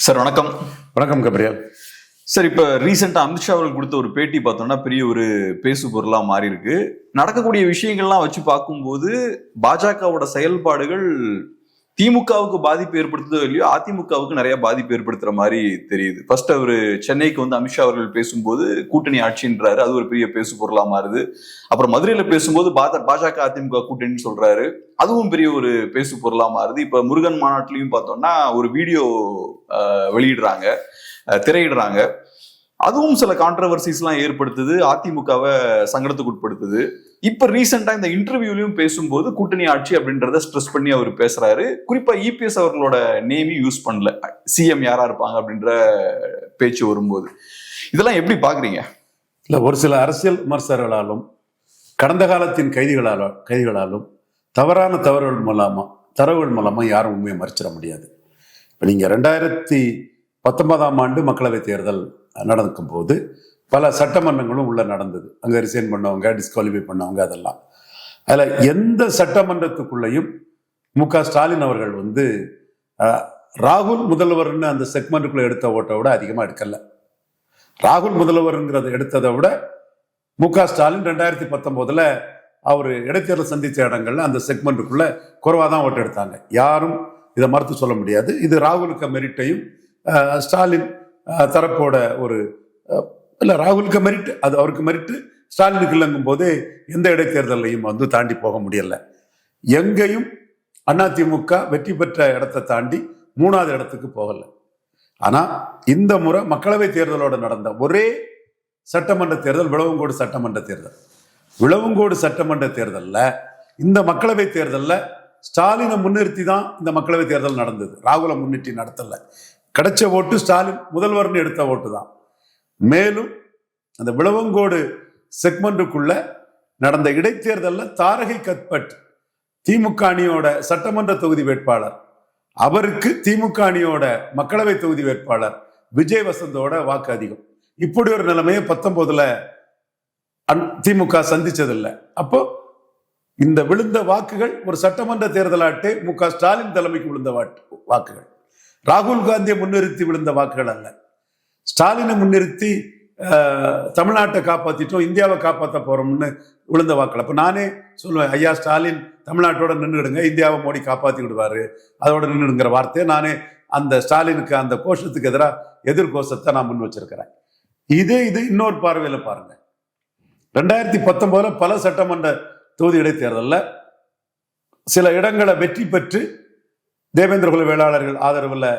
Sir வணக்கம். வணக்கம் Gabriel. Sir, இப்ப ரீசெண்டா அமித்ஷா அவர்கள் கொடுத்த ஒரு பேட்டி பார்த்தோம்னா பெரிய ஒரு பேசு பொருளா மாறி இருக்கு. நடக்கக்கூடிய விஷயங்கள்லாம் வச்சு பார்க்கும்போது பாஜகவோட செயல்பாடுகள் திமுகவுக்கு பாதிப்பு ஏற்படுத்துதோ இல்லையோ அதிமுகவுக்கு நிறைய பாதிப்பு ஏற்படுத்துற மாதிரி தெரியுது. ஃபர்ஸ்ட் அவரு சென்னைக்கு வந்து அமித்ஷா அவர்கள் பேசும்போது கூட்டணி ஆட்சின்றாரு, அது ஒரு பெரிய பேசு பொருளா மாறுது. அப்புறம் மதுரையில பேசும்போது பாஜக அதிமுக கூட்டணின்னு சொல்றாரு, அதுவும் பெரிய ஒரு பேசு பொருளா மாறுது. இப்ப முருகன் மாநாட்டிலையும் பார்த்தோம்னா ஒரு வீடியோ வெளியிடுறாங்க, திரையிடுறாங்க. அதுவும் சில கான்ட்ரவர்சிஸ் எல்லாம் ஏற்படுத்துது, அதிமுகவை சங்கடத்துக்கு உட்படுத்துது. இப்ப ரீசெண்டா இந்த இன்டர்வியூலையும் பேசும்போது கூட்டணி ஆட்சி அப்படின்றத ஸ்ட்ரெஸ் பண்ணி அவர் பேசுறாரு. குறிப்பா இபிஎஸ் அவர்களோட நேமையும் யூஸ் பண்ணல, சிஎம் யாரா இருப்பாங்க அப்படின்ற பேச்சு வரும்போது இதெல்லாம் எப்படி பாக்குறீங்க? இல்ல, ஒரு சில அரசியல் விமர்சகர்களாலும் கடந்த காலத்தின் கைதிகளாலும் தவறான தரவுகள் மூலமா யாரும் உண்மையை மறைச்சிட முடியாது. இப்ப நீங்க 2019ஆம் ஆண்டு மக்களவை தேர்தல் நடக்கும் போது பல சட்டமன்றங்களும் உள்ள நடந்தது. அங்க ரிசைன் பண்ணவங்க, டிஸ்குவாலிஃபை பண்ணவங்க, அதெல்லாம். அதுல எந்த சட்டமன்றத்துக்குள்ளையும் ஸ்டாலின் அவர்கள் வந்து ராகுல் முதல்வர்னு அந்த செக்மெண்ட்டுக்குள்ள எடுத்த ஓட்டை விட அதிகமா எடுக்கல. ராகுல் முதல்வர்ங்கிறத எடுத்ததை விட ஸ்டாலின் 2019 அவர் இடைத்தேர்தல் சந்தித்த இடங்கள்ல அந்த செக்மெண்ட்டுக்குள்ள குறைவா தான் ஓட்டு எடுத்தாங்க. யாரும் இதை மறுத்து சொல்ல முடியாது. இது ராகுலுக்கு மெரிட்டையும் ஸ்டாலின் தரப்போட ஒரு இல்ல, ராகுலுக்கு மெரிட், அது அவருக்கு மெரிட், ஸ்டாலினுக்கு இல்லைங்கும் போது எந்த இடைத்தேர்தலையும் வந்து தாண்டி போக முடியல. எங்கேயும் அதிமுக வெற்றி பெற்ற இடத்தை தாண்டி 3வது இடத்துக்கு போகல. ஆனா இந்த முறை மக்களவை தேர்தலோட நடந்த ஒரே சட்டமன்ற தேர்தல் விளவங்கோடு சட்டமன்ற தேர்தல். விளவங்கோடு சட்டமன்ற தேர்தல்ல இந்த மக்களவை தேர்தல்ல ஸ்டாலினை முன்னிறுத்தி தான் இந்த மக்களவை தேர்தல் நடந்தது. ராகுலை முன்னிறுத்தி நடத்தல. கிடைச்ச ஓட்டு ஸ்டாலின் முதல்வர்னு எடுத்த ஓட்டு தான். மேலும் அந்த விளவங்கோடு செக்மெண்ட்டுக்குள்ள நடந்த இடைத்தேர்தலில் தாரகை கத்பட் திமுக அணியோட சட்டமன்ற தொகுதி வேட்பாளர், அவருக்கு திமுக அணியோட மக்களவை தொகுதி வேட்பாளர் விஜய் வசந்தோட வாக்கு அதிகம். இப்படி ஒரு நிலைமையை 19 திமுக சந்திச்சதில்லை. அப்போ இந்த விழுந்த வாக்குகள் ஒரு சட்டமன்ற தேர்தலாட்டே ஸ்டாலின் தலைமைக்கு விழுந்த வாக்குகள், ராகுல் காந்தியை முன்னிறுத்தி விழுந்த வாக்குகள் அல்ல. ஸ்டாலினை முன்னிறுத்தி தமிழ்நாட்டை காப்பாத்திட்டோம், இந்தியாவை காப்பாற்ற போறோம்னு விழுந்த வாக்கள். அப்ப நானே சொல்லுவேன், ஐயா ஸ்டாலின் தமிழ்நாட்டோட நின்றுடுங்க, இந்தியாவை மோடி காப்பாத்தி விடுவாரு, அதோட நின்றுடுங்கிற வார்த்தையை நானே அந்த ஸ்டாலினுக்கு அந்த கோஷத்துக்கு எதிராக எதிர்கோஷத்தை நான் முன் வச்சிருக்கிறேன். இது இன்னொரு பார்வையில பாருங்க. 2019 பல சட்டமன்ற தொகுதி இடைத்தேர்தலில் சில இடங்களை வெற்றி பெற்று தேவேந்திர குல வேளாளர்கள் ஆதரவில்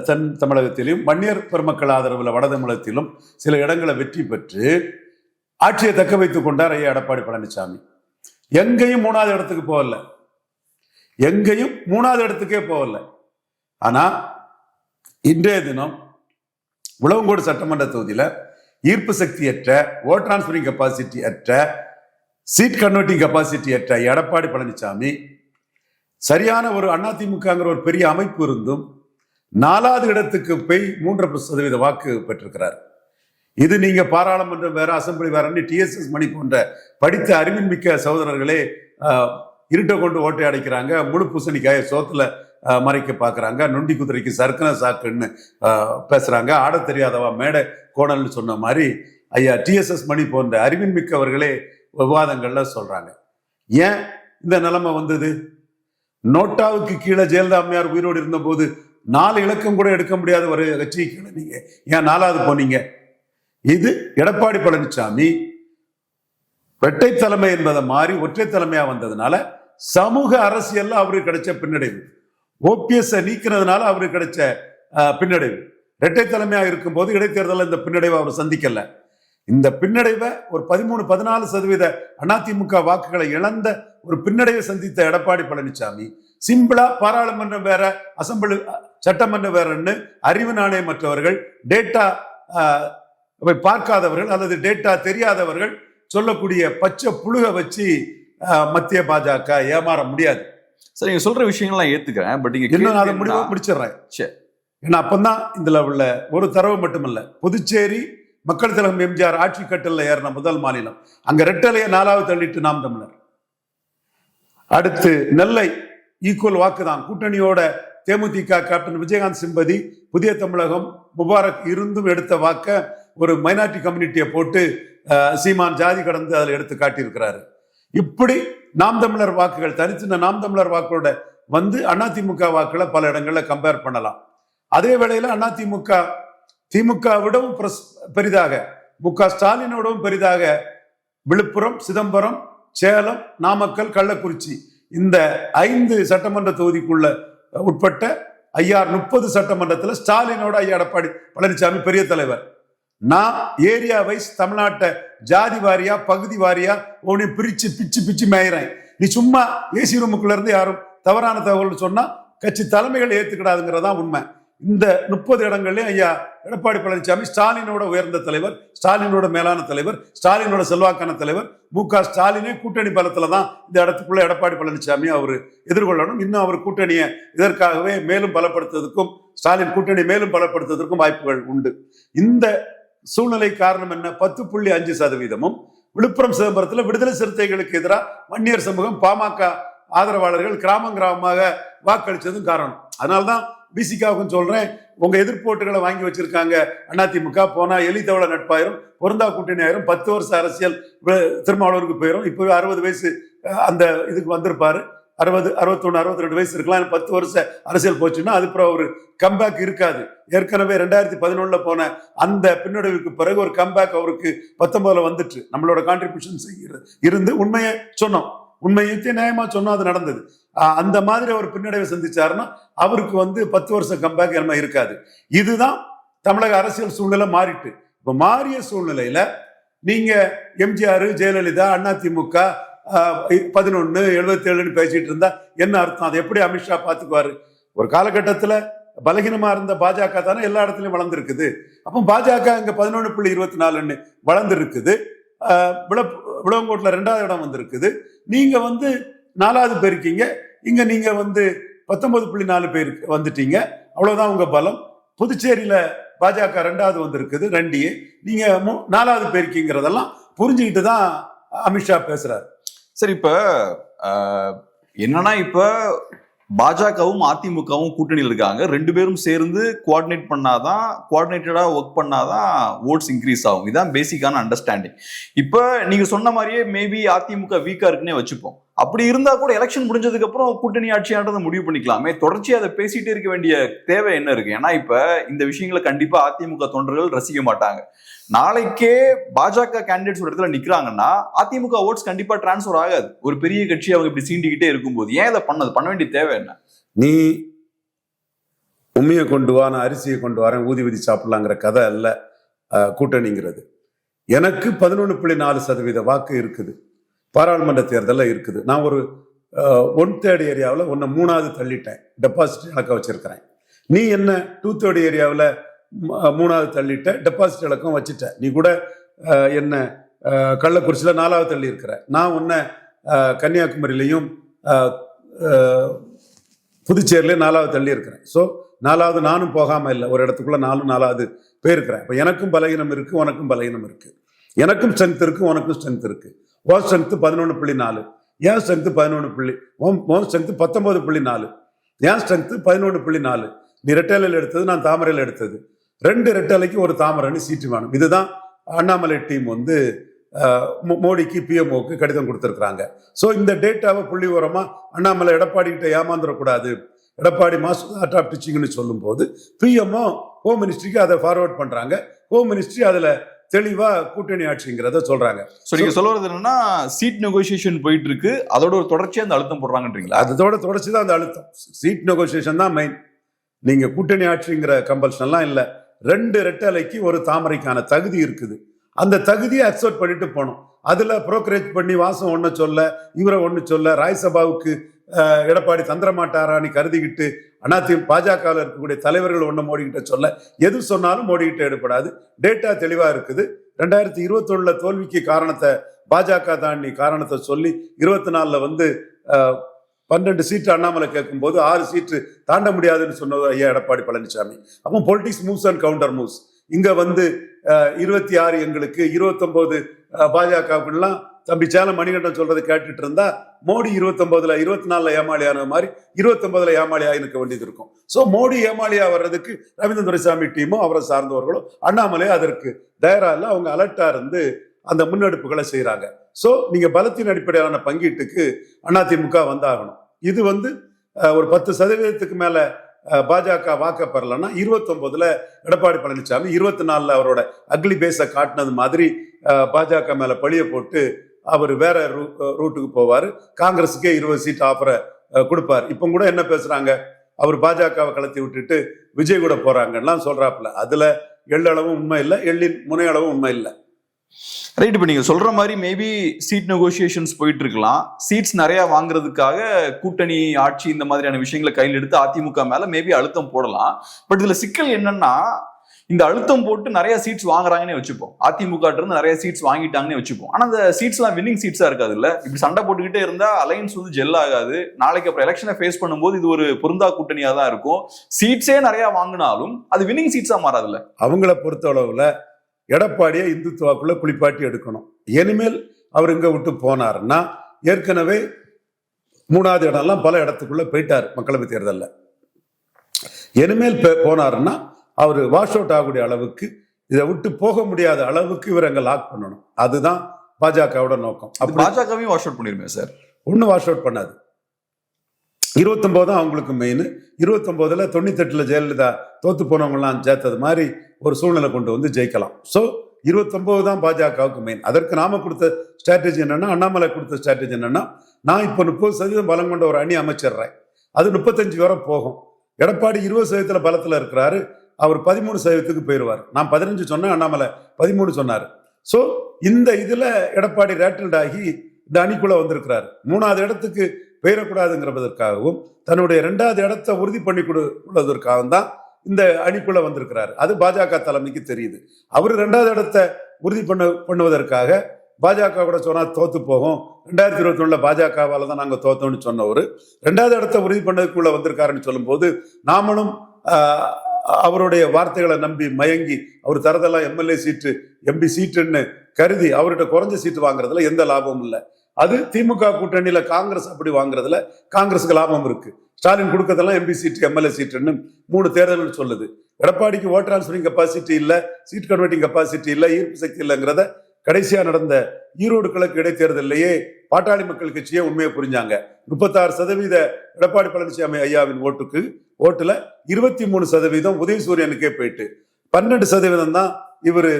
தென் தமிழகத்திலும் வன்னியர் பெருமக்கள் ஆதரவில் வட தமிழகத்திலும் சில இடங்களை வெற்றி பெற்று ஆட்சியை தக்க வைத்துக் கொண்டார் ஐயா எடப்பாடி பழனிசாமி. எங்கேயும் 3வது இடத்துக்கு போகல, எங்கேயும் 3வது இடத்துக்கே போகல. ஆனா இன்றைய தினம் விளவங்கோடு சட்டமன்ற தொகுதியில ஈர்ப்பு சக்தி அற்ற, ஓட் டிரான்ஸ்பரிங் கெப்பாசிட்டி அற்ற, சீட் கன்வெர்ட்டிங் கெப்பாசிட்டி அற்ற எடப்பாடி பழனிசாமி சரியான ஒரு அதிமுகங்கிற ஒரு பெரிய அமைப்பு இருந்தும் 4வது இடத்துக்கு போய் 3% வாக்கு பெற்றிருக்கிறார். இது நீங்க பாராளுமன்றம் வேற, அசம்பிளி வேறன்னு டிஎஸ்எஸ் மணி போன்ற படித்த அறிவின் மிக்க சகோதரர்களே இருட்டை கொண்டு ஓட்டை அடைக்கிறாங்க, முழு பூசணிக்காய சோத்துல மறைக்க பாக்குறாங்க, நொண்டி குதிரைக்கு சர்க்கன சாக்குன்னு பேசுறாங்க, ஆட தெரியாதவா மேடை கோணல்னு சொன்ன மாதிரி ஐயா டிஎஸ்எஸ் மணி போன்ற அறிவின் மிக்கவர்களே விவாதங்கள்ல சொல்றாங்க. ஏன் இந்த நிலைமை வந்தது? நோட்டாவுக்கு கீழே ஜெயலலிதா அம்மையார் உயிரோடு இருந்த போது 4 இலக்கம் கூட எடுக்க முடியாத ஒரு கட்சிக்கு கீழே நீங்க ஏன் 4வது போனீங்க? இது எடப்பாடி பழனிசாமி இரட்டை தலைமை என்பதை மாறி ஒற்றை தலைமையா வந்ததுனால சமூக அரசியல்ல அவருக்கு கிடைச்ச பின்னடைவு, ஓபிஎஸ் நீக்கிறதுனால அவருக்கு கிடைச்ச பின்னடைவு. இரட்டை தலைமையா இருக்கும் போது இடைத்தேர்தலில் இந்த பின்னடைவை அவர் சந்திக்கல. இந்த பின்னடைவை ஒரு 13-14% அதிமுக வாக்குகளை இழந்த ஒரு பின்னடைவை சந்தித்த எடப்பாடி பழனிசாமி சிம்பிளா பாராளுமன்றம் வேற, அசம்பிளி சட்டமன்றம் வேறன்னு அறிவு நாணயம் மற்றவர்கள், டேட்டா பார்க்காதவர்கள் அல்லது டேட்டா தெரியாதவர்கள் சொல்லக்கூடிய பச்சை புழுக வச்சு மத்திய பாஜக ஏமாற முடியாது. சரி, நீங்க சொல்ற விஷயங்கள்லாம் ஏத்துக்கிறேன். பட் இன்னும் அதை முடிச்சிடுறேன். ஏன்னா அப்பந்தான் இதுல உள்ள ஒரு தரவு மட்டுமல்ல, புதுச்சேரி மக்கள் தலைவர் எம்ஜிஆர் ஆட்சி கட்டல ஏறின முதல் மாநிலம். அங்க ரெட்டலையை 4வது தள்ளிட்டு நாம் தமிழர். அடுத்து நெல்லை ஈக்குவல் வாக்கு தான், கூட்டணியோட தேமுதிக கேப்டன் விஜயகாந்த் சிம்பதி, புதிய தமிழகம், முபாரக் இருந்தும் எடுத்த வாக்க ஒரு மைனாரிட்டி கம்யூனிட்டியை போட்டு சீமான் ஜாதி கடந்து அதில் எடுத்து காட்டியிருக்கிறாரு. இப்படி நாம் தமிழர் வாக்குகள் தனிச்சின்ன நாம் தமிழர் வாக்கோட வந்து அதிமுக வாக்குகளை பல இடங்கள்ல கம்பேர் பண்ணலாம். அதே வேளையில திமுக விடவும் பெரிதாக, ஸ்டாலினோடவும் பெரிதாக விழுப்புரம், சிதம்பரம், சேலம், நாமக்கல், கள்ளக்குறிச்சி இந்த 5 சட்டமன்ற தொகுதிக்குள்ள உட்பட்ட 30 சட்டமன்றத்தில் ஸ்டாலினோட ஐயா எடப்பாடி பழனிசாமி பெரிய தலைவர். நான் ஏரியா வைஸ் தமிழ்நாட்டை ஜாதி வாரியா பகுதி வாரியா உன்னை பிரிச்சு பிச்சு மேயிறேன். நீ சும்மா ஏசி ரூமுக்குள்ள இருந்து யாரும் தவறான தகவல் சொன்னா கட்சி தலைமைகள் ஏத்துக்கிடாதுங்கிறதா உண்மை. இந்த 30 இடங்கள்லயும் ஐயா எடப்பாடி பழனிசாமி ஸ்டாலினோட உயர்ந்த தலைவர், ஸ்டாலினோட மேலான தலைவர், ஸ்டாலினோட செல்வாக்கான தலைவர். ஸ்டாலினே கூட்டணி பலத்துலதான் இந்த இடத்துக்குள்ள எடப்பாடி பழனிசாமி அவர் எதிர்கொள்ளணும். இன்னும் அவர் கூட்டணியை இதற்காகவே மேலும் பலப்படுத்துவதற்கும், ஸ்டாலின் கூட்டணி மேலும் பலப்படுத்துவதற்கும் வாய்ப்புகள் உண்டு. இந்த சூழ்நிலை காரணம் என்ன? 10.5% விழுப்புரம், சிதம்பரத்தில் விடுதலை சிறுத்தைகளுக்கு எதிராக வன்னியர் சமூகம், பாமக ஆதரவாளர்கள் கிராமமாக வாக்களிச்சதும் காரணம். அதனால்தான் பிசிகாவுக்கும் சொல்றேன், உங்க எதிர்ப்போட்டுகளை வாங்கி வச்சிருக்காங்க அதிமுக. போனா எலித்தவள நட்பாயிரும், பொருந்தா கூட்டணி ஆயிரும், 10 வருஷம் அரசியல் திருமாவளவருக்கு போயிடும். இப்போ 60 வயசு அந்த இதுக்கு வந்திருப்பாரு, 60, 61, 62 வயசு இருக்கலாம். 10 வருஷம் அரசியல் போச்சுன்னா அதுக்கப்புறம் ஒரு கம்பேக் இருக்காது. ஏற்கனவே 2011 போன அந்த பின்னடைவுக்கு பிறகு ஒரு கம்பேக் அவருக்கு 19 வந்துட்டு நம்மளோட கான்ட்ரிபியூஷன் இருந்து உண்மையை சொன்னோம், உண்மையை நியாயமா சொன்னா அது நடந்தது. அந்த மாதிரி அவர் பின்னடைவை சந்திச்சாருன்னா அவருக்கு 10 வருஷம் கம்பேக் என்ன இருக்காது. இதுதான் தமிழக அரசியல் சூழ்நிலை மாறிட்டு. இப்ப மாறிய சூழ்நிலையில நீங்க எம்ஜிஆர், ஜெயலலிதா, அதிமுக 1177 பேசிட்டு இருந்தா என்ன அர்த்தம்? அதை எப்படி அமித்ஷா பாத்துக்குவாரு? ஒரு காலகட்டத்துல பலகீனமா இருந்த பாஜக தானே எல்லா இடத்துலயும் வளர்ந்துருக்குது. அப்போ பாஜக இங்க 11.24 வளர்ந்து இருக்குது. விளவங்கோட்டில் 2வது இடம் வந்திருக்குது. நீங்க 4வது போயிருக்கீங்க. இங்க நீங்க 19.4 பேருக்கு வந்துட்டீங்க. அவ்வளவுதான் உங்க பலம். புதுச்சேரியில பாஜக 2வது வந்திருக்குது, 2. நீங்க 4வது போயிருக்கீங்கிறதெல்லாம் புரிஞ்சுக்கிட்டு தான் அமித்ஷா பேசுறாரு. சரி, இப்ப என்னன்னா, இப்ப பாஜகவும் அதிமுகவும் கூட்டணியில் இருக்காங்க. 2 பேரும் சேர்ந்து கோஆர்டினேட்டடா ஒர்க் பண்ணாதான் ஓட்ஸ் இன்க்ரீஸ் ஆகும். இதுதான் பேசிக்கான அண்டர்ஸ்டாண்டிங். இப்ப நீங்க சொன்ன மாதிரியே மேபி அதிமுக வீக்கா இருக்குன்னே வச்சுப்போம். அப்படி இருந்தா கூட எலெக்ஷன் முடிஞ்சதுக்கு அப்புறம் கூட்டணி ஆட்சியானதை முடிவு பண்ணிக்கலாமே. தொடர்ச்சியா அதை பேசிட்டே இருக்க வேண்டிய தேவை என்ன இருக்கு? ஏன்னா இப்ப இந்த விஷயங்களை கண்டிப்பா அதிமுக தொண்டர்கள் ரசிக்க மாட்டாங்க. நாளைக்கே பாஜக கேண்டிடேட்ஸ் ஒரு இடத்துல நிக்கிறாங்கன்னா அதிமுக ஓட்ஸ் கண்டிப்பா டிரான்ஸ்பர் ஆகாது. ஒரு பெரிய கட்சி அவங்க இப்படி சீண்டிக்கிட்டே இருக்கும்போது ஏன் இதை பண்ண வேண்டிய தேவை என்ன? நீ உண்மையை கொண்டு வா, நான் அரிசியை கொண்டு வரேன், ஊதி சாப்பிடலாங்கிற கதை அல்ல கூட்டணிங்கிறது. எனக்கு 11.4% வாக்கு இருக்குது, பாராளுமன்ற தேர்தலில் இருக்குது. நான் ஒரு 1/3 ஏரியாவில் 3வது தள்ளிட்டேன், டெபாசிட் இலக்க வச்சிருக்கிறேன். நீ என்ன 2/3 ஏரியாவில் 3வது தள்ளிட்ட, டெபாசிட் இலக்கம் வச்சுட்ட. நீ கூட என்ன கள்ளக்குறிச்சியில் 4வது தள்ளி இருக்கிற. நான் உன்னை கன்னியாகுமரியிலையும் புதுச்சேரியிலையும் 4வது தள்ளி இருக்கிறேன். ஸோ 4வது நானும் போகாம இல்லை, ஒரு இடத்துக்குள்ள 4வது போயிருக்கிறேன். இப்போ எனக்கும் பலகீனம் இருக்கு, உனக்கும் பலகீனம் இருக்கு. எனக்கும் ஸ்ட்ரென்த் இருக்கு, உனக்கும் ஸ்ட்ரென்த் இருக்கு. ஓ ஸ்ட்ரென்த் 11.4, ஏன் ஸ்ட்ரென்த் 11. ஓன் ஸ்ட்ரென்த் 19.4, ஏன் ஸ்ட்ரென்த் 11.4. நீ ரெட்டையில எடுத்தது, நான் தாமரையில் எடுத்தது. 2 ரெட்டலைக்கு ஒரு தாமரைன்னு சீட்டு வேணும். இதுதான் அண்ணாமலை டீம் மோடிக்கு, பிஎம்ஓக்கு கடிதம் கொடுத்துருக்குறாங்க. ஸோ இந்த டேட்டாவை புள்ளி ஓரமா அண்ணாமலை எடப்பாடி கிட்ட ஏமாந்துடக்கூடாது. எடப்பாடி மாஸ்டர் ஆர்ட் ஆஃப் டீச்சிங்னு சொல்லும் போது பிஎம்ஓ ஹோம் மினிஸ்ட்ரிக்கு அதை ஃபார்வர்ட் பண்றாங்க. ஹோம் மினிஸ்ட்ரி அதுல தெளிவா கூட்டணி ஆட்சிங்கிறத சொல்றாங்க. நீங்க சொல்றது என்னன்னா சீட் நெகோசியேஷன் போயிட்டு இருக்கு, அதோட ஒரு தொடர்ச்சியா அந்த அழுத்தம் போடுறாங்கன்றீங்களா? அதோட தொடர்ச்சி தான் அந்த அழுத்தம். சீட் நெகோசியேஷன் தான் மெயின். நீங்க கூட்டணி ஆட்சிங்கிற கம்பல்ஷன் எல்லாம் இல்ல. 2 ரெட்டலைக்கு ஒரு தாமரைக்கான தகுதி இருக்குது. அந்த தகுதியை அக்செப்ட் பண்ணிட்டு போனோம். அதுல புரோக்கரேஜ் பண்ணி வாசம் ஒண்ணு சொல்ல, இவரை ஒண்ணு சொல்ல, ராஜ்யசபாவுக்கு எடப்பாடி தந்திரமாட்டாரான்னு கருதிக்கிட்டு பாஜகவில் இருக்கக்கூடிய தலைவர்கள் ஒண்ணு மோடிக்கிட்ட சொல்ல, எது சொன்னாலும் மோடிக்கிட்ட எடுப்படாது. டேட்டா தெளிவா இருக்குது. 2021 தோல்விக்கு காரணத்தை பாஜக தாண்டி காரணத்தை சொல்லி 24 12 சீட்டு அண்ணாமலை கேட்கும் போது 6 சீட்டு தாண்ட முடியாதுன்னு சொன்னது ஐயா எடப்பாடி பழனிசாமி. அப்போ politics moves and counter moves. இங்க 26 எங்களுக்கு, 29 பாஜகவுக்குலாம் தம்பி சேலம் மணிகண்டன் சொல்றதை கேட்டுட்டு இருந்தா மோடி 29ல 24ல ஏமாளி ஆன மாதிரி 29ல ஏமாளி ஆயிருக்க வேண்டியது இருக்கும். ஸோ மோடி ஏமாளியா வர்றதுக்கு ரவீந்திரன் துரைசாமி டீமும் அவரை சார்ந்தவர்களும் அண்ணாமலை அதற்கு தயாரா இல்லை. அவங்க அலர்ட்டா இருந்து அந்த முன்னெடுப்புகளை செய்யறாங்க. ஸோ நீங்க பலத்தின் அடிப்படையிலான பங்கீட்டுக்கு அதிமுக வந்தாகணும். இது ஒரு 10% மேல பாஜக வாக்கப்பெறலன்னா 29ல எடப்பாடி பழனிசாமி 24ல அவரோட அக்லி பேஸ காட்டினது மாதிரி பாஜக மேல பழிய போட்டு அவர் வேற ரூட்டுக்கு போவாரு. காங்கிரஸுக்கே 20 சீட் ஆஃபரை கொடுப்பார். இப்ப கூட என்ன பேசுறாங்க, அவர் பாஜகவை கலத்தி விட்டுட்டு விஜய் கூட போறாங்கலாம் சொல்றாப்புல. அதுல எள்ளளவும் உண்மை இல்லை, எள்ளின் முனையளவும் உண்மை இல்லை. ரைட். இப்ப நீங்க சொல்ற மாதிரி மேபி சீட் நெகோசியேஷன்ஸ் போயிட்டு இருக்கலாம். சீட்ஸ் நிறைய வாங்குறதுக்காக கூட்டணி ஆட்சி இந்த மாதிரியான விஷயங்களை கையில் எடுத்து அதிமுக மேல மேபி அழுத்தம் போடலாம். பட் இதுல சிக்கல் என்னன்னா, இந்த அழுத்தம் போட்டு நிறைய சீட்ஸ் வாங்குறாங்கன்னு வச்சுப்போம், அதிமுக இருந்து நிறைய சீட்ஸ் வாங்கிட்டாங்கன்னு வச்சுப்போம். ஆனா அந்த சீட்ஸ் எல்லாம் வின்னிங் சீட்ஸா இருக்காது இல்ல. இப்படி சண்டை போட்டுக்கிட்டே இருந்தா அலைன்ஸ் ஜெல் ஆகாது. நாளைக்கு அப்புறம் எலெக்ஷனை ஃபேஸ் பண்ணும்போது இது ஒரு பொருந்தா கூட்டணியா தான் இருக்கும். சீட்ஸே நிறைய வாங்கினாலும் அது வின்னிங் சீட்ஸா மாறாதுல்ல. அவங்கள பொறுத்த அளவுல எடப்பாடியை இந்துத்துவாக்குள்ள குளிப்பாட்டி எடுக்கணும். இனிமேல் அவர் இங்க விட்டு போனாருன்னா, ஏற்கனவே 3வது இடம்லாம் பல இடத்துக்குள்ள போயிட்டார் மக்களவை தேர்தலில். இனிமேல் போனாருன்னா அவர் வாஷ் அவுட் ஆகக்கூடிய அளவுக்கு, இதை விட்டு போக முடியாத அளவுக்கு இவர் அங்க லாக் பண்ணணும். அதுதான் பாஜகவோட நோக்கம். பாஜகவையும் வாஷ் அவுட் பண்ணிருமே சார். ஒன்னும் வாஷ் அவுட் பண்ணாது. 29 தான் அவங்களுக்கு மெயின். 29ல 98ல ஜெயலலிதா தோத்து போனவங்கலாம் சேர்த்தது மாதிரி ஒரு சூழ்நிலை கொண்டு ஜெயிக்கலாம். ஸோ 29 தான் பாஜகவுக்கு மெயின். அதற்கு நாம கொடுத்த ஸ்ட்ராட்டஜி என்னன்னா, அண்ணாமலை கொடுத்த ஸ்ட்ராட்டஜி என்னன்னா, நான் இப்போ 30% பலம் கொண்ட ஒரு அணி அமைச்சிடுறேன், அது 35 வரை போகும். எடப்பாடி 20% பலத்தில் இருக்கிறாரு, அவர் 13% போயிடுவார். நான் 15 சொன்னேன், அண்ணாமலை 13 சொன்னார். ஸோ இந்த இதுல எடப்பாடி ரேட்டில்ட் ஆகி இந்த அணிக்குள்ள வந்திருக்கிறாரு. 3வது இடத்துக்கு பெயரக்கூடாதுங்கிறதற்காகவும் தன்னுடைய 2வது இடத்தை உறுதி பண்ணி கொள்வதற்காகவும் தான் இந்த அணிக்குள்ள வந்திருக்கிறாரு. அது பாஜக தலைமைக்கு தெரியுது. அவர் 2வது இடத்தை உறுதி பண்ணுவதற்காக பாஜக கூட சொன்னா தோத்து போகும், 2021 பாஜகவால தான் நாங்க தோத்தோம்னு சொன்னவர் 2வது இடத்தை உறுதி பண்ணதுக்குள்ள வந்திருக்காருன்னு சொல்லும் போது, நாமளும் அவருடைய வார்த்தைகளை நம்பி மயங்கி அவர் தரதெல்லாம் எம்எல்ஏ சீட்டு எம்பி சீட்டுன்னு கருதி அவர்கிட்ட குறைஞ்ச சீட்டு வாங்குறதுல எந்த லாபமும் இல்லை. அது திமுக கூட்டணியில காங்கிரஸ் அப்படி வாங்குறதுல காங்கிரஸுக்கு லாபம் இருக்கு. ஸ்டாலின் கொடுக்கறதெல்லாம் எம்பி சீட்டு எம்எல்ஏ சீட்டுன்னு 3 தேர்தல் சொல்லுது. எடப்பாடிக்கு ஓட் டிரான்ஸ்பரிங் கெப்பாசிட்டி இல்லை, சீட் கன்வெர்ட்டிங் கெப்பாசிட்டி இல்லை, ஈர்ப்பு சக்தி இல்லைங்கிறத கடைசியா நடந்த ஈரோடு கிழக்கு இடைத்தேர்தலையே பாட்டாளி மக்கள் கட்சியே உண்மையை புரிஞ்சாங்க. 36% எடப்பாடி பழனிசாமி ஐயாவின் ஓட்டுல 23% உதயசூரியனுக்கே போயிட்டு 12% தான் இவரு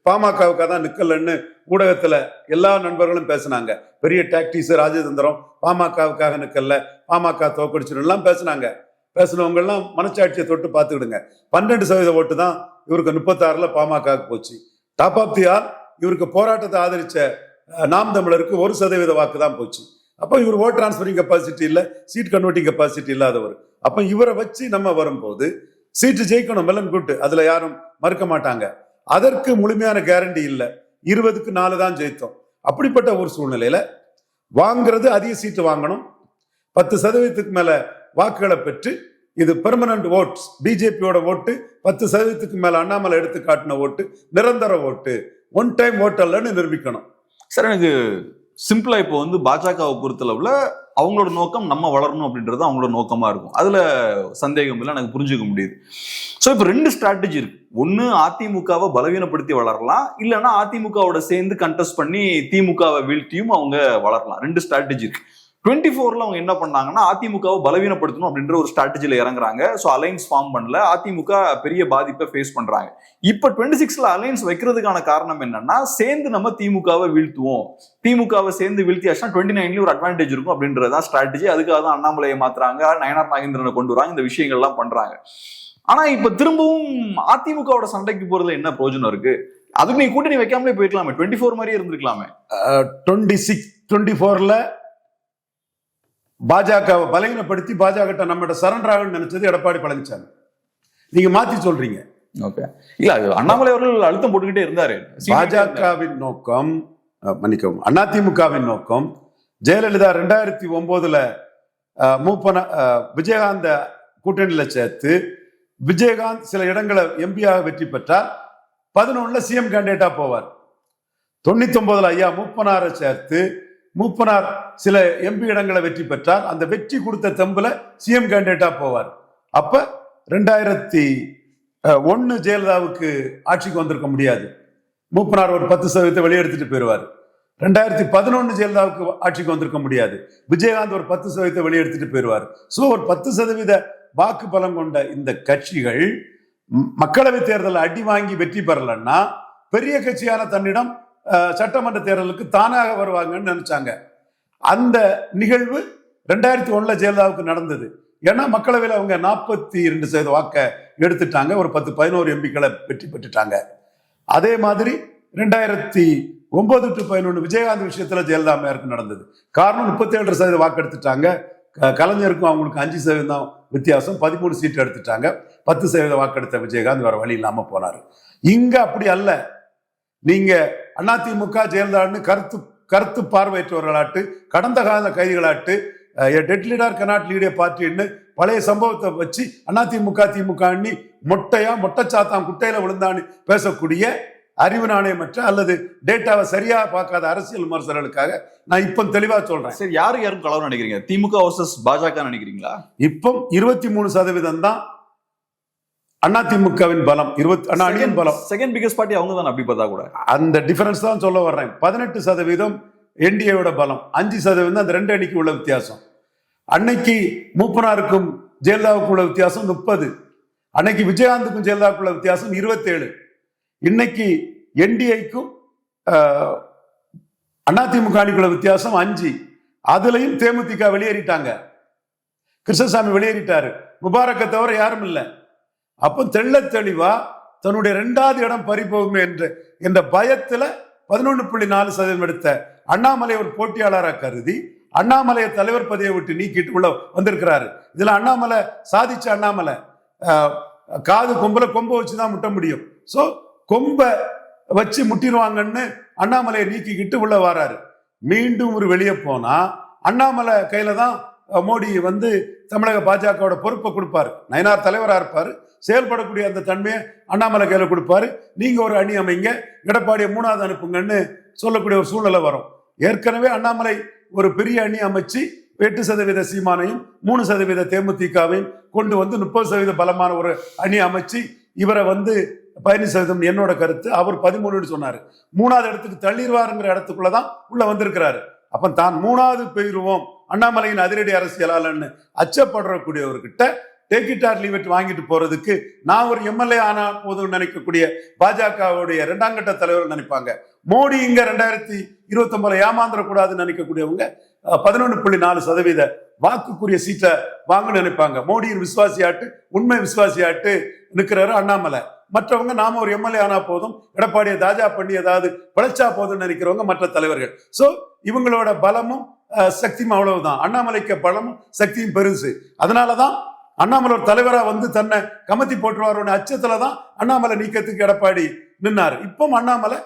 பாமகவுக்காக தான் நிக்கலன்னு ஊடகத்துல எல்லா நண்பர்களும் பேசினாங்க. பெரிய டாக்டிஸ் ராஜதந்திரம், பாமகவுக்காக நிக்கல, பாமக தோக்கடிச்சிடும் பேசினாங்க. பேசினவங்க எல்லாம் மனச்சாட்சியை தொட்டு பார்த்துக்கிடுங்க. 12% ஓட்டு தான் இவருக்கு 36ல பாமகவுக்கு போச்சு. டாப் ஆஃப் தி ஆர் இவருக்கு போராட்டத்தை ஆதரிச்ச நாம் தமிழருக்கு 1% வாக்கு தான் போச்சு. அப்போ இவர் ஓட் டிரான்ஸ்பரிங் கெப்பாசிட்டி இல்லை, சீட் கன்வெர்ட்டிங் கெப்பாசிட்டி இல்லாதவர். அப்ப இவரை வச்சு நம்ம வரும்போது சீட்டு ஜெயிக்கணும், மெல்லன் கூட்டு, அதுல யாரும் மறுக்க மாட்டாங்க. அதற்கு முழுமையான கேரண்டி இல்லை. 20க்கு 4 தான் ஜெயித்தோம். அப்படிப்பட்ட ஒரு சூழ்நிலையில வாங்குறது அதிக சீட்டு வாங்கணும், 10% மேல வாக்குகளை பெற்று, இது பெர்மனன்ட் ஓட்ஸ், பிஜேபியோட ஓட்டு 10% மேல அண்ணாமலை எடுத்து காட்டின ஓட்டு நிரந்தர ஓட்டு, ஒன் டைம் ஓட்டு அல்லன்னு நிரூபிக்கணும். சார் எனக்கு சிம்பிளா இப்போ பாஜகவை பொறுத்தளவுல அவங்களோட நோக்கம் நம்ம வளரணும் அப்படின்றது அவங்களோட நோக்கமா இருக்கும். அதுல சந்தேகம் இல்லை, எனக்கு புரிஞ்சுக்க முடியுது. ஸோ இப்போ 2 ஸ்ட்ராட்டஜி இருக்கு. ஒன்னு அதிமுகவை பலவீனப்படுத்தி வளரலாம், இல்லைன்னா அதிமுகவோட சேர்ந்து கண்டெஸ்ட் பண்ணி திமுகவை வீழ்த்தியும் அவங்க வளரலாம். 2 ஸ்ட்ராட்டஜி இருக்கு. 24ல அவங்க என்ன பண்ணாங்கன்னா, அதிமுகவை பலவீனப்படுத்தணும் அப்படின்ற ஒரு ஸ்ட்ராட்டஜில இறங்குறாங்க. ஸோ அலைன்ஸ் ஃபார்ம் பண்ணல, அதிமுக பெரிய பாதிப்பை ஃபேஸ் பண்றாங்க. இப்போ 26ல அலைன்ஸ் வைக்கிறதுக்கான காரணம் என்னன்னா, சேர்ந்து நம்ம திமுகவை வீழ்த்துவோம், திமுகவை சேர்ந்து வீழ்த்தியாச்சுன்னா 29ல ஒரு அட்வான்டேஜ் இருக்கும் அப்படின்றதான் ஸ்ட்ராட்டஜி. அதுக்காக தான் அண்ணாமலையை மாத்துறாங்க, நயனார் நாகேந்திரனை கொண்டு வராங்க, இந்த விஷயங்கள்லாம் பண்றாங்க. ஆனா இப்ப திரும்பவும் அதிமுகவோட சண்டைக்கு போறதுல என்ன பிரயோஜனம் இருக்கு? அதுக்கு நீ கூட்டணி வைக்காமலே போயிருக்கலாமே, 24 மாதிரியே இருந்திருக்கலாமே. 24ல பாஜகவை பலவீனப்படுத்தி பாஜக நம்மகிட்ட சரண்டர் ஆகுன்னு நினைச்சது எடப்பாடி பழனிசாமி. நீங்க மாத்தி சொல்றீங்க. ஓகே, இல்ல அண்ணாமலை அவர்கள் அழுத்தம் போட்டுக்கிட்டே இருந்தாரு. பாஜகவின் நோக்கம், மன்னிக்கவும், அதிமுகவின் நோக்கம் ஜெயலலிதா 2009ல விஜயகாந்த கூட்டணியில சேர்த்து விஜயகாந்த் சில இடங்களை எம்பியாக வெற்றி பெற்றார். 11ல சிஎம் கேண்டிடேட்டா போவார். 99 ஐயா மூப்பனாரை சேர்த்து மூப்பனார் சில எம்பி இடங்களை வெற்றி பெற்றார். அந்த வெற்றி கொடுத்த தெம்புல சிஎம் கேண்டிடேட்டா போவார். அப்ப 2001 ஜெயலலிதாவுக்கு ஆட்சிக்கு வந்திருக்க முடியாது. மூப்பனார் ஒரு 10% வெளியெடுத்துட்டு போயிடுவார். 2011 ஜெயலலிதாவுக்கு ஆட்சிக்கு வந்திருக்க முடியாது. விஜயகாந்த் ஒரு 10% வெளியெடுத்துட்டு போயிடுவார். ஸோ ஒரு 10% வாக்கு பலம் கொண்ட இந்த கட்சிகள் மக்களவை தேர்தலில் அடி வாங்கி வெற்றி பெறலன்னா பெரிய கட்சியான தன்னிடம் சட்டமன்ற தேர்தலுக்கு தானாக வருவாங்கன்னு நினைச்சாங்க. அந்த நிகழ்வு 2001 ஜெயலலிதாவுக்கு நடந்தது. ஏன்னா மக்களவையில் அவங்க 42% வாக்க எடுத்துட்டாங்க, ஒரு 10-11 எம்பிக்களை வெற்றி பெற்றுட்டாங்க. அதே மாதிரி 2009 to 11 விஜயகாந்த் விஷயத்துல ஜெயலலிதா அம்மையாருக்கு நடந்தது. காரணம் 37% வாக்கு எடுத்துட்டாங்க. கலைஞருக்கும் அவங்களுக்கு 5% தான் வித்தியாசம். 13 சீட் எடுத்துட்டாங்க. 10% வாக்கு எடுத்த விஜயகாந்த் வேற வழி இல்லாம போனாரு. இங்க அப்படி அல்ல. நீங்க அதிமுக ஜெயலலிதான்னு கருத்து பார்வையற்றவர்களாட்டு, கடந்த கால கைதிகளாட்டு, டெட் லீடர் கனாட் லீடே பார்ட்டின்னு பழைய சம்பவத்தை வச்சு அதிமுக திமுக மொட்டைச்சாத்தான் குட்டையில விழுந்தான்னு பேசக்கூடிய அறிவு நாணயமற்ற அல்லது டேட்டாவை சரியா பார்க்காத அரசியல் விமர்சகர்களுக்காக நான் இப்ப தெளிவா சொல்றேன். சரி, யாரும் கலவரம் நினைக்கிறீங்க? திமுக வர்சஸ் பாஜக நினைக்கிறீங்களா? இப்போ 23% தான் அதிமுகவின் பலம். அணியின் பலம். செகண்ட் பிகஸ்ட் பார்ட்டி அவங்க தான். அப்படி பார்த்தா கூட அந்த டிஃபரன்ஸ் தான் சொல்ல வர்றேன். 18% என்டிஏவோட பலம், 5% அந்த 2 அணிக்கு உள்ள வித்தியாசம். அன்னைக்கு மூப்பனாருக்கும் ஜெயலலிதாவுக்கு உள்ள வித்தியாசம் 30. அன்னைக்கு விஜயகாந்துக்கும் ஜெயலலிதாவுக்கு உள்ள வித்தியாசம் 27. இன்னைக்கு என்டிஐக்கும் அதிமுக அணிக்குள்ள வித்தியாசம் 5. அதுலயும் தேமுதிக வெளியேறிட்டாங்க. கிருஷ்ணசாமி வெளியேறிட்டாரு. முபாரக்கை தவிர யாரும் இல்லை. அப்போ தெள்ள தெளிவா தன்னுடைய 2வது இடம் பறிப்போமே என்ற பயத்துல 11.4% எடுத்த அண்ணாமலை ஒரு போட்டியாளராக கருதி அண்ணாமலையை தலைவர் பதவியை விட்டு நீக்கிட்டு உள்ள வந்திருக்கிறாரு. இதுல அண்ணாமலை சாதிச்ச அண்ணாமலை காது கொம்பை வச்சுதான் முட்ட முடியும். சோ கொம்ப வச்சு முட்டிடுவாங்கன்னு அண்ணாமலையை நீக்கிக்கிட்டு உள்ள வராரு. மீண்டும் ஒரு வெளியே போனா அண்ணாமலை கையில தான் மோடி தமிழக பாஜகவோட பொறுப்பை கொடுப்பாரு. நயனார் தலைவரா இருப்பாரு. செயல்படக்கூடிய அந்த தன்மையை அண்ணாமலை கையில கொடுப்பாரு. நீங்க ஒரு அணி அமைங்க, எடப்பாடியை 3வது அனுப்புங்கன்னு சொல்லக்கூடிய ஒரு சூழ்நிலை வரும். ஏற்கனவே அண்ணாமலை ஒரு பெரிய அணி அமைச்சு 8% சீமானையும் 3% தேமுதிகவையும் கொண்டு 30% பலமான ஒரு அணி அமைச்சு இவரை 15% என்னோட கருத்து. அவர் 13 சொன்னாரு. 3வது இடத்துக்கு தள்ளிடுவாருங்கிற இடத்துக்குள்ளதான் உள்ள வந்திருக்கிறாரு. அப்ப தான் 3வது போயிருவோம் அண்ணாமலையின் அதிரடி அரசியலாளன்னு அச்சப்படுறக்கூடியவர்கிட்ட take it or leave it வாங்கிட்டு போறதுக்கு நான் ஒரு எம்எல்ஏ ஆனா போதும்னு நினைக்கக்கூடிய பாஜகவுடைய 2ஆம் கட்ட தலைவர் நினைப்பாங்க. மோடி இங்க 2029 ஏமாந்துடக்கூடாதுன்னு நினைக்கக்கூடியவங்க 11.4% வாக்குக்குரிய சீட்டை வாங்க நினைப்பாங்க. மோடியின் விசுவாசியாட்டு, உண்மை விசுவாசியாட்டு நிற்கிறாரு அண்ணாமலை. மற்றவங்க நாம ஒரு எம்எல்ஏ ஆனா போதும், எடப்பாடியை தாஜா பண்ணி ஏதாவது பிழைச்சா போதும்னு நினைக்கிறவங்க மற்ற தலைவர்கள். சோ இவங்களோட பலமும் சக்தியும் அவ்வளவுதான். அண்ணாமலைக்கு பலமும் சக்தியும் பெருசு. அதனாலதான் அண்ணாமலை ஒரு தலைவரா தன்னை கமத்தி போட்டுருவாரோட அச்சத்துலதான் அண்ணாமலை நீக்கத்துக்கு எடப்பாடி நின்னாரு. இப்போ அண்ணாமலை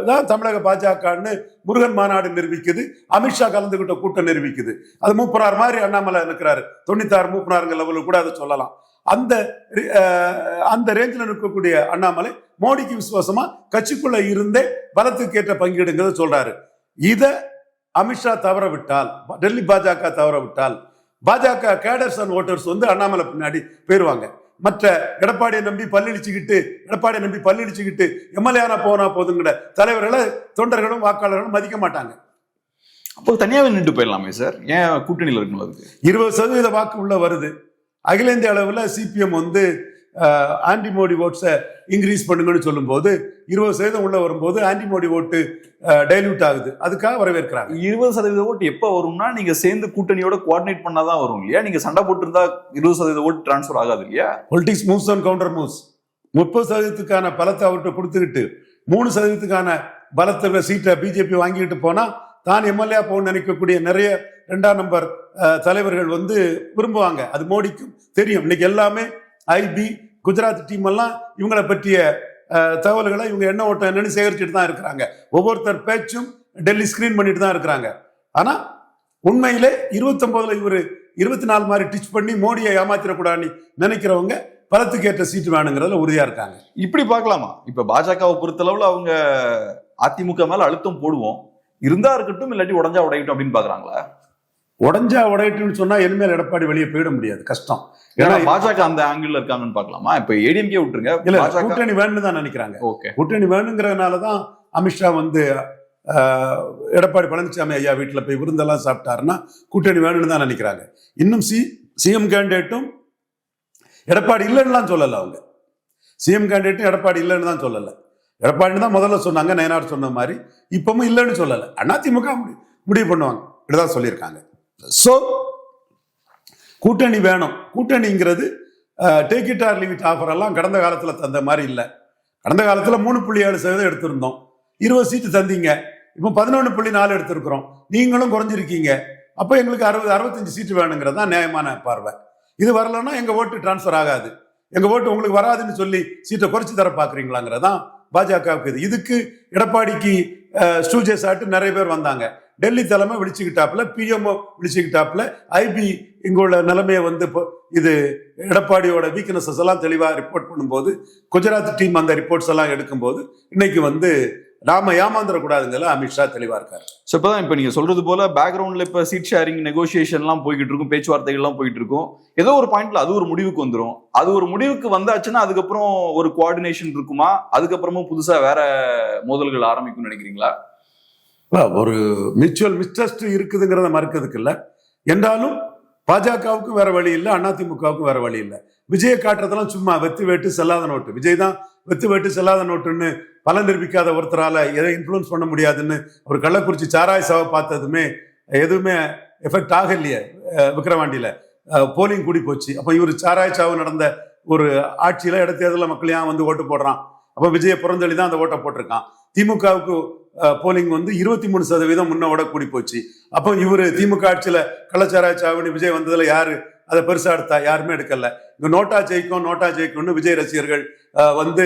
தான் தமிழக பாஜகன்னு முருகன் மாநாடு நிரூபிக்குது. அமித்ஷா கலந்துகிட்ட கூட்டம் நிரூபிக்குது. அது மூப்பனார் மாதிரி அண்ணாமலை இருக்கிறாரு. 96 மூப்பனாருங்க லெவலில் கூட அதை சொல்லலாம். அந்த ரேஞ்சில் நிற்கக்கூடிய அண்ணாமலை மோடிக்கு விசுவாசமா கட்சிக்குள்ள இருந்தே பலத்துக்கு ஏற்ற பங்கீடுங்கிறத சொல்றாரு. இத அமித்ஷா தவற விட்டால், டெல்லி பாஜக தவற விட்டால், பாஜக கேடர்ஸ் அண்ட் ஓட்டர்ஸ் அண்ணாமலை பின்னாடி போயிருவாங்க. மற்ற எடப்பாடியை நம்பி பல்லிடிச்சுக்கிட்டு எம்எல்ஏனா போனா போதுங்கிற தலைவர்களை தொண்டர்களும் வாக்காளர்களும் மதிக்க மாட்டாங்க. அப்போ தனியாவே நின்று போயிடலாமே சார், ஏன் கூட்டணியில் இருக்கணும்? அதுக்கு 20% வாக்கு உள்ள வருது. அகில இந்திய அளவில் சிபிஎம் ஆன்டி மோடி ஓட்ஸை இன்க்ரீஸ் பண்ணுங்கன்னு சொல்லும் போது 20% உள்ள வரும்போது ஆன்டி மோடி ஓட்டு டைல்யூட் ஆகுது. அதுக்காக வரவேற்கிறாங்க. 20% ஓட்டு எப்ப வரும்னா நீங்க சேர்ந்து கூட்டணியோட கோஆர்டினேட் பண்ணாதான் வரும் இல்லையா? நீங்க சண்டை போட்டு இருந்தா 20% ஓட்டு டிரான்ஸ்பர் ஆகாது இல்லையா? Politics moves and counter moves. 30%க்கான பலத்தை அவர்கிட்ட கொடுத்துக்கிட்டு 3%க்கான பலத்தை சீட்டை பிஜேபி வாங்கிட்டு போனா தான் எம்எல்ஏ போக நினைக்கக்கூடிய நிறைய 2ஆம் நம்பர் தலைவர்கள் விரும்புவாங்க. அது மோடிக்கும் தெரியும். இன்னைக்கு எல்லாமே ஐபி குஜராத் டீம் எல்லாம் இவங்களை பற்றிய தகவல்களை இவங்க என்ன ஓட்டம் என்னன்னு சேகரிச்சுட்டு தான் இருக்கிறாங்க. ஒவ்வொருத்தர் பேச்சும் டெல்லி ஸ்கிரீன் பண்ணிட்டு தான் இருக்கிறாங்க. ஆனா உண்மையிலே 29 இவரு 24 மாதிரி டிச் பண்ணி மோடியை ஏமாத்திடக்கூடாதுன்னு நினைக்கிறவங்க பலத்துக்கு ஏற்ற சீட்டு வேணுங்கிறதுல உறுதியா இருக்காங்க. இப்படி பார்க்கலாமா? இப்ப பாஜகவை பொறுத்தளவுல அவங்க அதிமுக மேல அழுத்தம் போடுவோம், இருந்தா இருக்கட்டும் இல்லாட்டி உடஞ்சா உடையட்டும் அப்படின்னு பாக்குறாங்களா? உடஞ்சா உடையட்டும்னு சொன்னா இனிமேல் எடப்பாடி வெளியே போயிட முடியாது, கஷ்டம். ஏன்னா பாஜக அந்த ஆங்கிள் இருக்காங்கன்னு பாக்கலாமா? இப்ப ஏடிஎம்கே விட்டுருங்க, இல்ல கூட்டணி வேணும்னு தான் நினைக்கிறாங்க. ஓகே, கூட்டணி வேணுங்கிறதுனாலதான் அமித்ஷா வந்து எடப்பாடி பழனிசாமி ஐயா வீட்டில் போய் விருந்தெல்லாம் சாப்பிட்டாருன்னா கூட்டணி வேணும்னு தான் நினைக்கிறாங்க. இன்னும் சிஎம் கேண்டிடேட்டும் எடப்பாடி இல்லைன்னுலாம் சொல்லலை. அவங்க சிஎம் கேண்டிடேட்டும் எடப்பாடி இல்லைன்னு தான் சொல்லலை. எடப்பாடின்னு தான் முதல்ல சொன்னாங்க, நயனார் சொன்ன மாதிரி. இப்பவும் இல்லைன்னு சொல்லலை. அதிமுக முடிவு பண்ணுவாங்க, இப்படிதான் சொல்லியிருக்காங்க. ஸோ கூட்டணி வேணும். கூட்டணிங்கிறது take it or leave it offer எல்லாம் கடந்த காலத்தில் தந்த மாதிரி இல்லை. கடந்த காலத்தில் 3.7% எடுத்திருந்தோம், 20 சீட்டு தந்தீங்க. இப்போ 11.4 எடுத்திருக்கிறோம், நீங்களும் குறைஞ்சிருக்கீங்க. அப்போ எங்களுக்கு 65 சீட்டு வேணுங்கிறது தான் நியாயமான பார்வை. இது வரலன்னா எங்க ஓட்டு டிரான்ஸ்ஃபர் ஆகாது, எங்க ஓட்டு உங்களுக்கு வராதுன்னு சொல்லி சீட்டை குறைச்சி தர பாக்குறீங்களாங்கிறதான் பாஜகவுக்கு. இதுக்கு எடப்பாடிக்கு ஸ்டூஜஸ் ஆட்டு நிறைய பேர் வந்தாங்க. டெல்லி தலைமை விழிச்சுக்கிட்டாப்புல, பிஎம்ஓ விழிச்சுக்கிட்டாப்புல, ஐபி இங்குள்ள நிலைமையை வந்து இது எடப்பாடியோட வீக்னஸஸ் எல்லாம் தெளிவா ரிப்போர்ட் பண்ணும்போது, குஜராத் டீம் அந்த ரிப்போர்ட்ஸ் எல்லாம் எடுக்கும்போது இன்னைக்கு வந்து நாம ஏமாந்துடக்கூடாதுங்களா அமித்ஷா தெளிவா இருக்காரு. ஸோ இப்பதான் இப்ப நீங்க சொல்றது போல பேக்ரவுண்ட்ல இப்ப சீட் ஷேரிங் நெகோசியேஷன் எல்லாம் போய்கிட்டு இருக்கும், பேச்சுவார்த்தைகள் எல்லாம் போயிட்டு இருக்கும். ஏதோ ஒரு பாயிண்ட்ல அது ஒரு முடிவுக்கு வந்துடும். அது ஒரு முடிவுக்கு வந்தாச்சுன்னா அதுக்கப்புறம் ஒரு கோஆர்டினேஷன் இருக்குமா? அதுக்கப்புறமும் புதுசா வேற மோதல்கள் ஆரம்பிக்கும்னு நினைக்கிறீங்களா? ஒரு மியூச்சுவல் மிஸ்ட்ரஸ்ட் இருக்குதுங்கிறத மறுக்கிறதுக்கு இல்லை. என்றாலும் பாஜகவுக்கு வேற வழி இல்லை, அதிமுகவுக்கு வேற வழி இல்லை. விஜயை காட்டுறதெல்லாம் சும்மா வெத்து வேட்டு செல்லாத நோட்டு. விஜய் தான் வெத்து வேட்டு செல்லாத நோட்டுன்னு பலன் நிரூபிக்காத ஒருத்தரால எதை இன்ஃப்ளூயன்ஸ் பண்ண முடியாதுன்னு ஒரு கள்ளக்குறிச்சி சாராய் சவை பார்த்ததுமே எதுவுமே எஃபெக்ட் ஆகலையே. விக்கிரவாண்டியில போலிங் கூடி போச்சு. அப்ப இவர் சாராய் சாவு நடந்த ஒரு ஆட்சியில இடைத்தேர்தலில் மக்கள் ஏன் வந்து ஓட்டு போடுறான்? அப்ப விஜய புறந்தளி தான் அந்த ஓட்டை போட்டிருக்கான். திமுகவுக்கு போலிங் வந்து 23% முன்ன ஓட கூடி போச்சு. அப்போ இவரு திமுக ஆட்சியில கள்ளச்சாராய் சாவுன்னு விஜய் வந்ததுல யாரு அதை பெருசா எடுத்தா? யாருமே எடுக்கல. இங்க நோட்டா ஜெயிக்கும் நோட்டா ஜெயிக்கும்னு விஜய் ரசிகர்கள் வந்து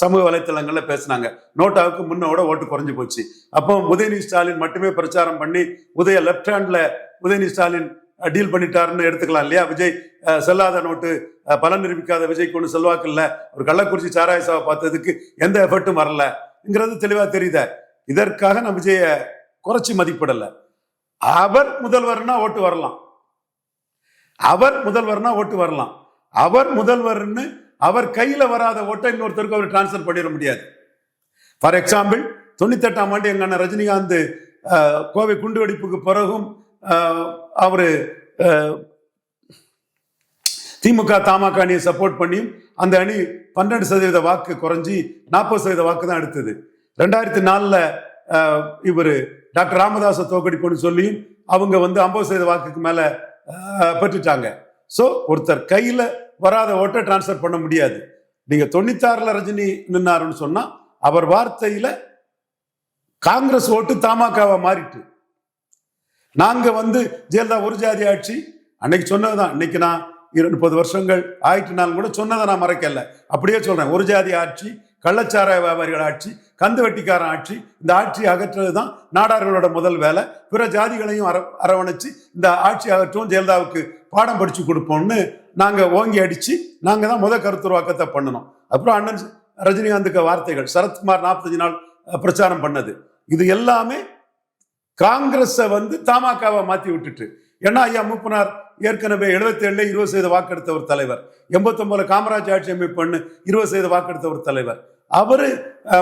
சமூக வலைத்தளங்கள்ல பேசினாங்க. நோட்டாவுக்கு முன்னோட ஓட்டு குறைஞ்சு போச்சு. அப்போ உதயநிதி ஸ்டாலின் மட்டுமே பிரச்சாரம் பண்ணி லெப்ட் ஹேண்ட்ல உதயநிதி ஸ்டாலின் டீல் பண்ணிட்டாருன்னு எடுத்துக்கலாம் இல்லையா? விஜய் செல்லாத நோட்டு, பலன் நிரூபிக்காத விஜய்க்கு ஒன்று செல்வாக்கு இல்லை. ஒரு கள்ளக்குறிச்சி சாராய சாவை பார்த்ததுக்கு எந்த எஃபர்ட்டும் வரலங்கிறது தெளிவா தெரியுத. இதற்காக நான் விஜய குறைச்சி மதிப்பிடல. அவர் முதல்வர்னா ஓட்டு வரலாம், அவர் முதல்வர்னா ஓட்டு வரலாம். அவர் முதல்வர்னு அவர் கையில வராத ஓட்டை இன்னொருத்தருக்கு அவர் டிரான்ஸ்பர் பண்ணிட முடியாது. ஃபார் எக்ஸாம்பிள் 98ஆம் ஆண்டு எங்க அண்ணன் ரஜினிகாந்த் கோவை குண்டுவெடிப்புக்கு பிறகும் அவரு திமுக தமாக அணியை சப்போர்ட் பண்ணியும் அந்த அணி 12% வாக்கு குறைஞ்சி 40% வாக்கு தான் எடுத்தது. 2004 இவர் டாக்டர் ராமதாஸை தோக்கடிப்புன்னு சொல்லியும் அவங்க வந்து 50% வாக்குக்கு மேல பெற்றுட்டாங்க. ஸோ ஒருத்தர் கையில வராத ஓட்டை டிரான்ஸ்பர் பண்ண முடியாது. நீங்க 96ல் ரஜினி நின்னாருன்னு சொன்னா அவர் வார்த்தையில காங்கிரஸ் ஓட்டு தமாகவா மாறிட்டு. நாங்க வந்து ஜெயலலிதா ஒரு ஜாதி ஆட்சி அன்னைக்கு சொன்னதுதான். இன்னைக்கு நான் 30 வருஷங்கள் ஆயிட்டுனாலும் கூட சொன்னதை நான் மறைக்கல, அப்படியே சொல்றேன். ஒரு ஜாதி ஆட்சி, கள்ளச்சாராய வியாபாரிகள் ஆட்சி, கந்து வெட்டிக்காரன் ஆட்சி. இந்த ஆட்சியை அகற்றுறதுதான் நாடார்களோட முதல் வேலை. பிற ஜாதிகளையும் அரவணைச்சு இந்த ஆட்சி அகற்றும், ஜெயலலிதாவுக்கு பாடம் படிச்சு கொடுப்போம்னு நாங்க ஓங்கி அடிச்சு நாங்க தான் முதல் கருத்துருவாக்கத்தை பண்ணணும். அப்புறம் அண்ணன் ரஜினிகாந்துக்கு வார்த்தைகள், சரத்குமார் 45 நாள் பிரச்சாரம் பண்ணது, இது எல்லாமே காங்கிரஸ வந்து தமாகவை மாத்தி விட்டுட்டு. ஏன்னா ஐயா மூப்பனார் ஏற்கனவே 77 20% வாக்கெடுத்த ஒரு தலைவர், 89 காமராஜ் ஆட்சி அமைப்பு 20% வாக்கெடுத்த ஒரு தலைவர். அவரு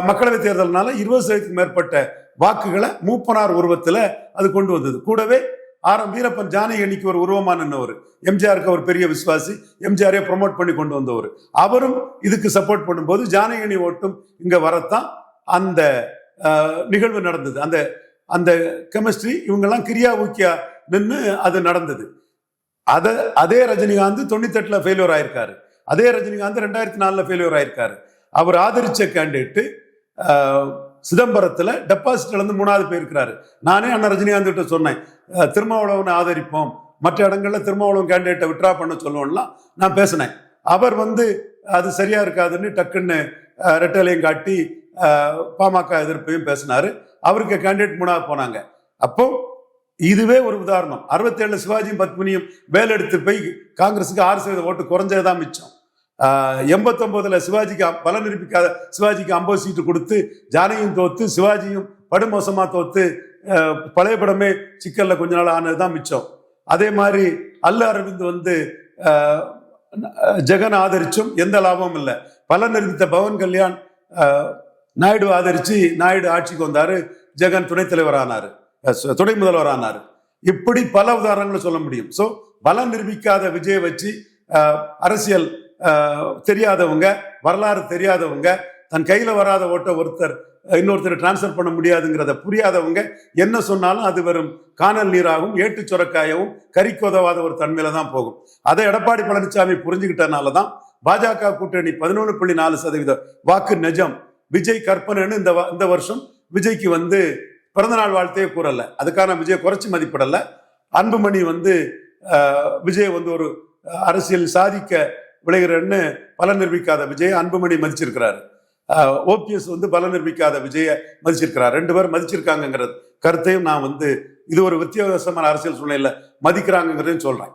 மக்களவை தேர்தல்னால 20%க்கு மேற்பட்ட வாக்குகளை மூப்பனார் உருவத்துல அது கொண்டு வந்தது. கூடவே வீரப்பன் ஜானகி அணிக்கு ஒரு உருவமான நின்றவர், எம்ஜிஆருக்கு ஒரு பெரிய விசுவாசி, எம்ஜிஆரே ப்ரொமோட் பண்ணி கொண்டு வந்தவர். அவரும் இதுக்கு சப்போர்ட் பண்ணும்போது ஜானகி அணி ஓட்டும் இங்க வரத்தான் அந்த நிகழ்வு நடந்தது. அந்த அந்த கெமிஸ்ட்ரி இவங்கெல்லாம் கிரியா ஊக்கியா நின்று அது நடந்தது. அதே ரஜினிகாந்த் 98ல் ஃபெயிலியர் ஆயிருக்காரு. அதே ரஜினிகாந்த் 2004ல் ஃபெயிலியர் ஆயிருக்காரு. அவர் ஆதரிச்ச கேண்டிடேட் சிதம்பரத்துல டெபாசிட்ல இருந்து 3வது போயிருக்கிறாரு. நானே அண்ணன் ரஜினிகாந்த் கிட்ட சொன்னேன், திருமாவளவனை ஆதரிப்போம், மற்ற இடங்கள்ல திருமாவளவன் கேண்டிடேட்டை விட்ரா பண்ண சொல்லுவோம்லாம் நான் பேசினேன். அவர் வந்து அது சரியா இருக்காதுன்னு டக்குன்னு ரெட்டலையும் காட்டி பாமக எதிர்ப்பையும் பேசினாரு. அவருக்கு கேண்டிடேட் 3வது போனாங்க. அப்போ இதுவே ஒரு உதாரணம். 67 சிவாஜியும் பத்மினியும் வேல் எடுத்து போய் காங்கிரஸுக்கு 6% ஓட்டு குறைஞ்சதுதான் மிச்சம். 89ல சிவாஜிக்கு பலம் நிரூபிக்காத சிவாஜிக்கு 50 சீட்டு கொடுத்து ஜானகியும் தோத்து சிவாஜியும் படுமோசமா தோத்து பழைய படமே சிக்கல்ல கொஞ்ச நாள் ஆனதுதான் மிச்சம். அதே மாதிரி அல்ல அரவிந்த் வந்து ஜெகன் ஆதரிச்சும் எந்த லாபமும் இல்லை. பலம் நிரூபித்த பவன் கல்யாண் நாயுடு ஆதரிச்சு நாயுடு ஆட்சிக்கு வந்தாரு, ஜெகன் துணைத் தலைவர் ஆனாரு, துணை முதல்வர் ஆனாரு. இப்படி பல உதாரணங்களை சொல்ல முடியும். ஸோ பலம் நிரூபிக்காத விஜய் வச்சு அரசியல் தெரியாதவங்க, வரலாறு தெரியாதவங்க, தன் கையில வராத ஓட்ட இன்னொருத்தர் டிரான்ஸ்பர் பண்ண முடியாதுங்கிறத புரியாதவங்க என்ன சொன்னாலும் அது வெறும் காணல் நீராகவும் ஏட்டு சுரக்காயவும் கறிக்கு உதவாத ஒரு தன்மையில தான் போகும். அதை எடப்பாடி பழனிசாமி புரிஞ்சுக்கிட்டனாலதான் பாஜக கூட்டணி 11.4% வாக்கு நிஜம். விஜய் கற்பனைன்னு இந்த வருஷம் விஜய்க்கு வந்து பிறந்தநாள் வாழ்த்தையே கூறல, அதுக்கான விஜய் குறைச்சி மதிப்பிடல. அன்புமணி வந்து விஜய் வந்து ஒரு அரசியல் சாதிக்க விளைகிறன்னு பலன் நிரூபிக்காத விஜய் அன்புமணி மதிச்சிருக்கிறாரு. ஓபிஎஸ் வந்து பலன் நிரூபிக்காத விஜய மதிச்சிருக்கிறார். 2 பேர் மதிச்சிருக்காங்கிறது கருத்தையும் நான் வந்து இது ஒரு வித்தியாசமான அரசியல் சூழ்நிலையில மதிக்கிறாங்கிறதையும் சொல்றேன்.